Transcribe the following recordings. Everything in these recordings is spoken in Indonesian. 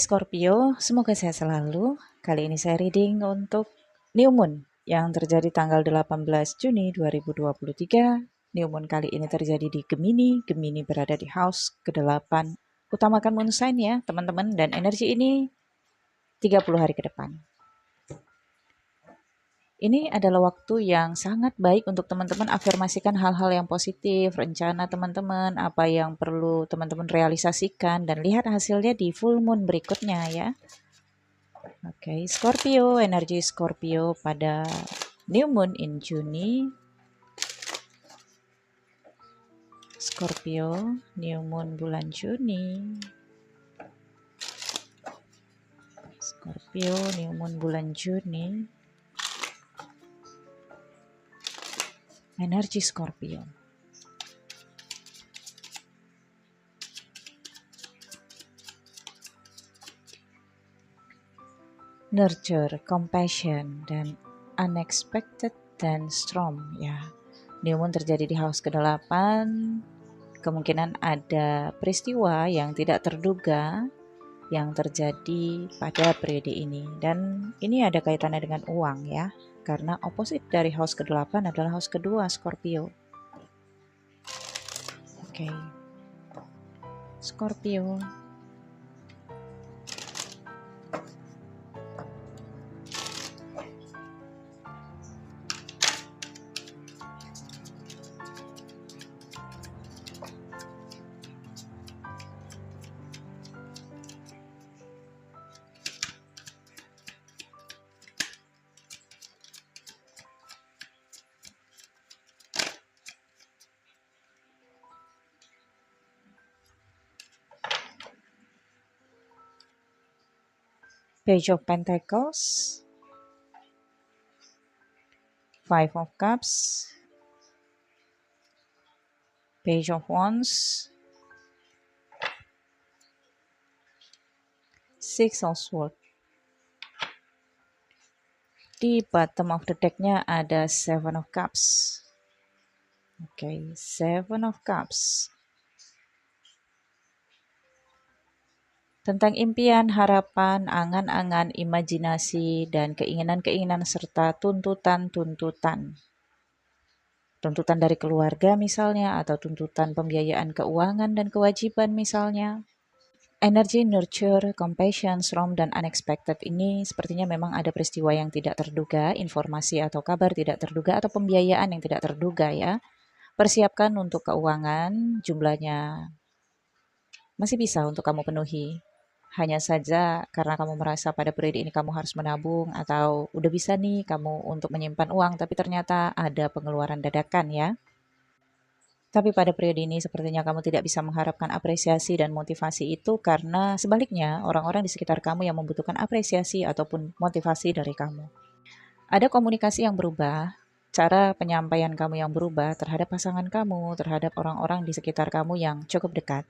Scorpio, semoga sehat selalu. Kali ini saya reading untuk New Moon yang terjadi tanggal 18 Juni 2023. New Moon kali ini terjadi di Gemini. Gemini berada di house ke-8. Utamakan moon sign ya teman-teman, dan energi ini 30 hari ke depan. Ini adalah waktu yang sangat baik untuk teman-teman afirmasikan hal-hal yang positif, rencana teman-teman, apa yang perlu teman-teman realisasikan, dan lihat hasilnya di full moon berikutnya ya. Oke, Scorpio, energi Scorpio pada new moon in Juni. Scorpio, new moon bulan Juni. Scorpio, new moon bulan Juni. Energi Scorpio. Nurture, compassion, dan unexpected dan storm ya. New moon terjadi di house ke-8. Kemungkinan ada peristiwa yang tidak terduga yang terjadi pada periode ini, dan ini ada kaitannya dengan uang ya, karena opposite dari house ke-8 adalah house kedua Scorpio. Oke. Scorpio. Page of Pentacles, Five of Cups, Page of Wands, Six of Swords. Di bottom of the deck-nya ada Seven of Cups. Oke, Seven of Cups. Tentang impian, harapan, angan-angan, imajinasi, dan keinginan-keinginan serta tuntutan-tuntutan. Tuntutan dari keluarga misalnya, atau tuntutan pembiayaan keuangan dan kewajiban misalnya. Energi nurture, compassion, storm, dan unexpected ini sepertinya memang ada peristiwa yang tidak terduga, informasi atau kabar tidak terduga, atau pembiayaan yang tidak terduga ya. Persiapkan untuk keuangan, jumlahnya masih bisa untuk kamu penuhi. Hanya saja karena kamu merasa pada periode ini kamu harus menabung, atau udah bisa nih kamu untuk menyimpan uang, tapi ternyata ada pengeluaran dadakan ya. Tapi pada periode ini sepertinya kamu tidak bisa mengharapkan apresiasi dan motivasi itu, karena sebaliknya orang-orang di sekitar kamu yang membutuhkan apresiasi ataupun motivasi dari kamu. Ada komunikasi yang berubah, cara penyampaian kamu yang berubah terhadap pasangan kamu, terhadap orang-orang di sekitar kamu yang cukup dekat.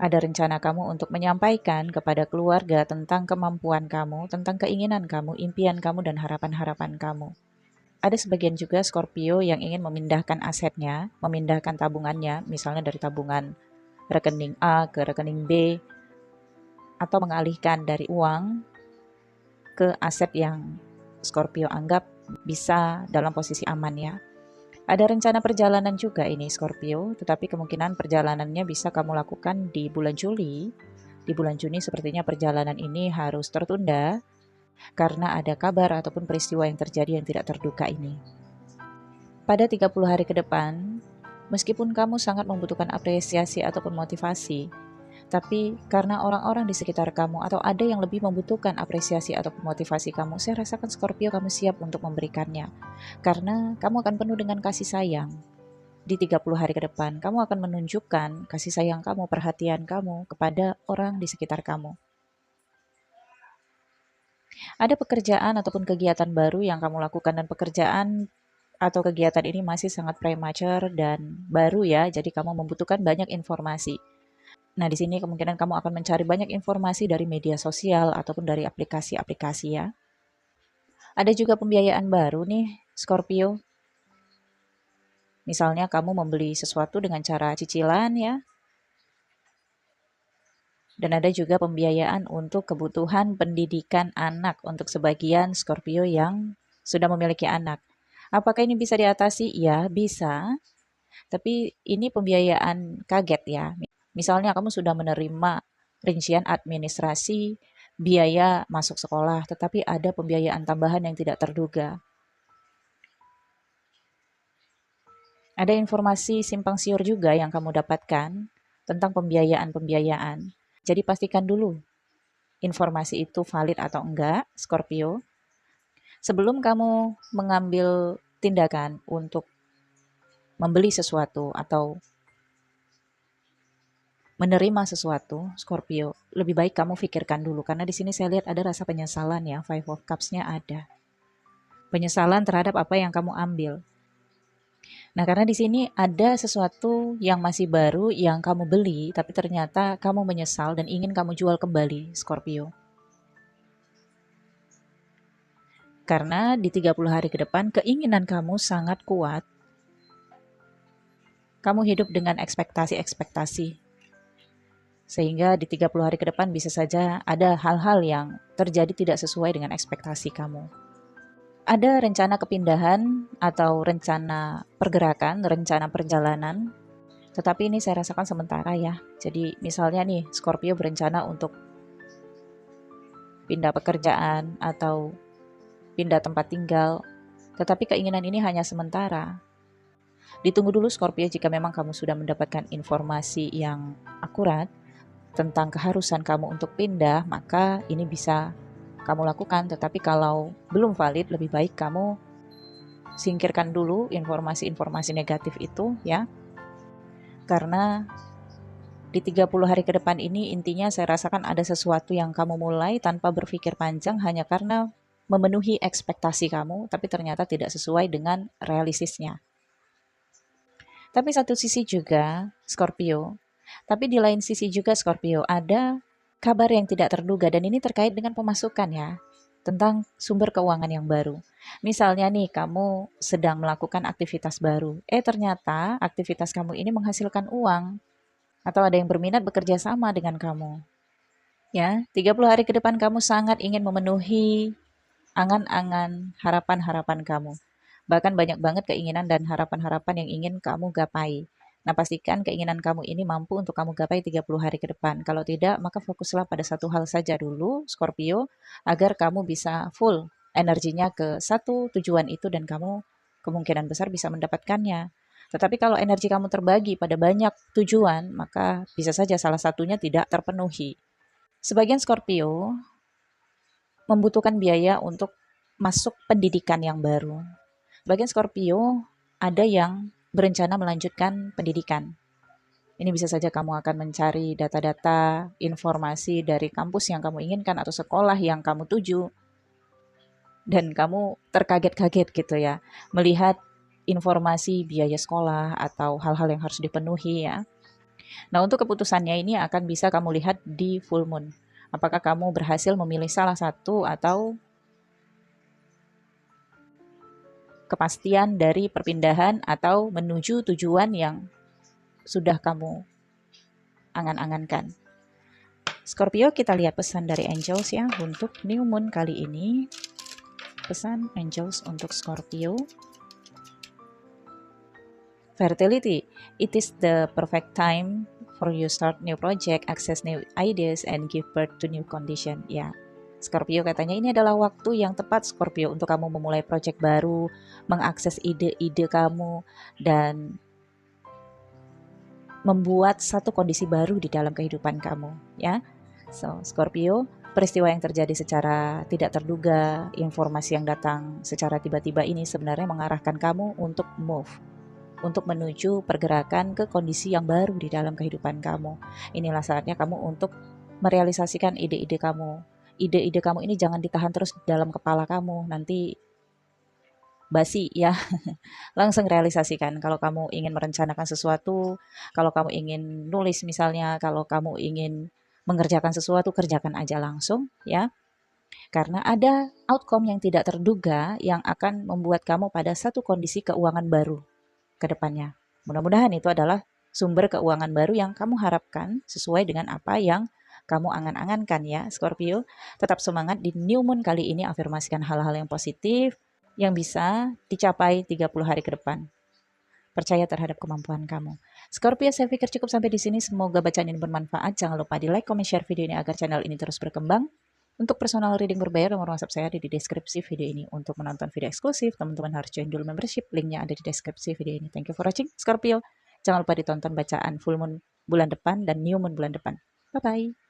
Ada rencana kamu untuk menyampaikan kepada keluarga tentang kemampuan kamu, tentang keinginan kamu, impian kamu, dan harapan-harapan kamu. Ada sebagian juga Scorpio yang ingin memindahkan asetnya, memindahkan tabungannya, misalnya dari tabungan rekening A ke rekening B, atau mengalihkan dari uang ke aset yang Scorpio anggap bisa dalam posisi aman ya. Ada rencana perjalanan juga ini Scorpio, tetapi kemungkinan perjalanannya bisa kamu lakukan di bulan Juli. Di bulan Juni sepertinya perjalanan ini harus tertunda karena ada kabar ataupun peristiwa yang terjadi yang tidak terduga ini. Pada 30 hari ke depan, meskipun kamu sangat membutuhkan apresiasi ataupun motivasi, tapi karena orang-orang di sekitar kamu atau ada yang lebih membutuhkan apresiasi atau motivasi kamu, saya rasakan Scorpio kamu siap untuk memberikannya. Karena kamu akan penuh dengan kasih sayang. Di 30 hari ke depan, kamu akan menunjukkan kasih sayang kamu, perhatian kamu kepada orang di sekitar kamu. Ada pekerjaan ataupun kegiatan baru yang kamu lakukan, dan pekerjaan atau kegiatan ini masih sangat premature dan baru ya, jadi kamu membutuhkan banyak informasi. Nah, di sini kemungkinan kamu akan mencari banyak informasi dari media sosial ataupun dari aplikasi-aplikasi ya. Ada juga pembiayaan baru nih, Scorpio. Misalnya kamu membeli sesuatu dengan cara cicilan ya, Dan ada juga pembiayaan untuk kebutuhan pendidikan anak untuk sebagian Scorpio yang sudah memiliki anak. Apakah ini bisa diatasi? Ya, bisa. Tapi ini pembiayaan kaget ya. Misalnya kamu sudah menerima rincian administrasi, biaya masuk sekolah, tetapi ada pembiayaan tambahan yang tidak terduga. Ada informasi simpang siur juga yang kamu dapatkan tentang pembiayaan-pembiayaan. Jadi pastikan dulu informasi itu valid atau enggak, Scorpio. Sebelum kamu mengambil tindakan untuk membeli sesuatu atau menerima sesuatu, Scorpio, lebih baik kamu pikirkan dulu karena di sini saya lihat ada rasa penyesalan ya, Five of Cups-nya ada. Penyesalan terhadap apa yang kamu ambil. Nah, karena di sini ada sesuatu yang masih baru yang kamu beli, tapi ternyata kamu menyesal dan ingin kamu jual kembali, Scorpio. Karena di 30 hari ke depan, keinginan kamu sangat kuat. Kamu hidup dengan ekspektasi-ekspektasi. Sehingga di 30 hari ke depan bisa saja ada hal-hal yang terjadi tidak sesuai dengan ekspektasi kamu. Ada rencana kepindahan atau rencana pergerakan, rencana perjalanan, tetapi ini saya rasakan sementara ya. Jadi misalnya nih, Scorpio berencana untuk pindah pekerjaan atau pindah tempat tinggal, tetapi keinginan ini hanya sementara. Ditunggu dulu Scorpio jika memang kamu sudah mendapatkan informasi yang akurat tentang keharusan kamu untuk pindah, maka ini bisa kamu lakukan. Tetapi kalau belum valid, lebih baik kamu singkirkan dulu informasi-informasi negatif itu ya. Karena di 30 hari ke depan ini intinya saya rasakan ada sesuatu yang kamu mulai tanpa berpikir panjang hanya karena memenuhi ekspektasi kamu, tapi ternyata tidak sesuai dengan realistisnya. Tapi satu sisi juga, Scorpio, tapi di lain sisi juga Scorpio, ada kabar yang tidak terduga dan ini terkait dengan pemasukan ya, tentang sumber keuangan yang baru. Misalnya nih, kamu sedang melakukan aktivitas baru, ternyata aktivitas kamu ini menghasilkan uang, atau ada yang berminat bekerja sama dengan kamu. Ya, 30 hari ke depan kamu sangat ingin memenuhi angan-angan, harapan-harapan kamu. Bahkan banyak banget keinginan dan harapan-harapan yang ingin kamu gapai. Nah, pastikan keinginan kamu ini mampu untuk kamu gapai 30 hari ke depan. Kalau tidak, maka fokuslah pada satu hal saja dulu, Scorpio, agar kamu bisa full energinya ke satu tujuan itu dan kamu kemungkinan besar bisa mendapatkannya. Tetapi kalau energi kamu terbagi pada banyak tujuan, maka bisa saja salah satunya tidak terpenuhi. Sebagian Scorpio membutuhkan biaya untuk masuk pendidikan yang baru. Bagian Scorpio ada yang berencana melanjutkan pendidikan. Ini bisa saja kamu akan mencari data-data, informasi dari kampus yang kamu inginkan atau sekolah yang kamu tuju. Dan kamu terkaget-kaget gitu ya, melihat informasi biaya sekolah atau hal-hal yang harus dipenuhi ya. Nah, untuk keputusannya ini akan bisa kamu lihat di full moon. Apakah kamu berhasil memilih salah satu atau kepastian dari perpindahan atau menuju tujuan yang sudah kamu angan-angankan. Scorpio, kita lihat pesan dari angels ya untuk new moon kali ini. Pesan angels untuk Scorpio. Fertility, it is the perfect time for you start new project, access new ideas, and give birth to new condition. Ya, Scorpio katanya ini adalah waktu yang tepat Scorpio untuk kamu memulai project baru, mengakses ide-ide kamu, dan membuat satu kondisi baru di dalam kehidupan kamu. Ya, so Scorpio, peristiwa yang terjadi secara tidak terduga, informasi yang datang secara tiba-tiba ini sebenarnya mengarahkan kamu untuk move, untuk menuju pergerakan ke kondisi yang baru di dalam kehidupan kamu. Inilah saatnya kamu untuk merealisasikan ide-ide kamu. Ide-ide kamu ini jangan ditahan terus di dalam kepala kamu, nanti basi ya. Langsung realisasikan. Kalau kamu ingin merencanakan sesuatu, kalau kamu ingin nulis misalnya, kalau kamu ingin mengerjakan sesuatu, kerjakan aja langsung ya. Karena ada outcome yang tidak terduga yang akan membuat kamu pada satu kondisi keuangan baru ke depannya. Mudah-mudahan itu adalah sumber keuangan baru yang kamu harapkan sesuai dengan apa yang kamu angan-angankan ya, Scorpio. Tetap semangat di new moon kali ini, afirmasikan hal-hal yang positif yang bisa dicapai 30 hari ke depan. Percaya terhadap kemampuan kamu. Scorpio, saya pikir cukup sampai di sini. Semoga bacaan ini bermanfaat. Jangan lupa di like, comment, share video ini agar channel ini terus berkembang. Untuk personal reading berbayar, nomor WhatsApp saya ada di deskripsi video ini. Untuk menonton video eksklusif, teman-teman harus join dulu membership. Linknya ada di deskripsi video ini. Thank you for watching, Scorpio. Jangan lupa ditonton bacaan full moon bulan depan dan new moon bulan depan. Bye-bye.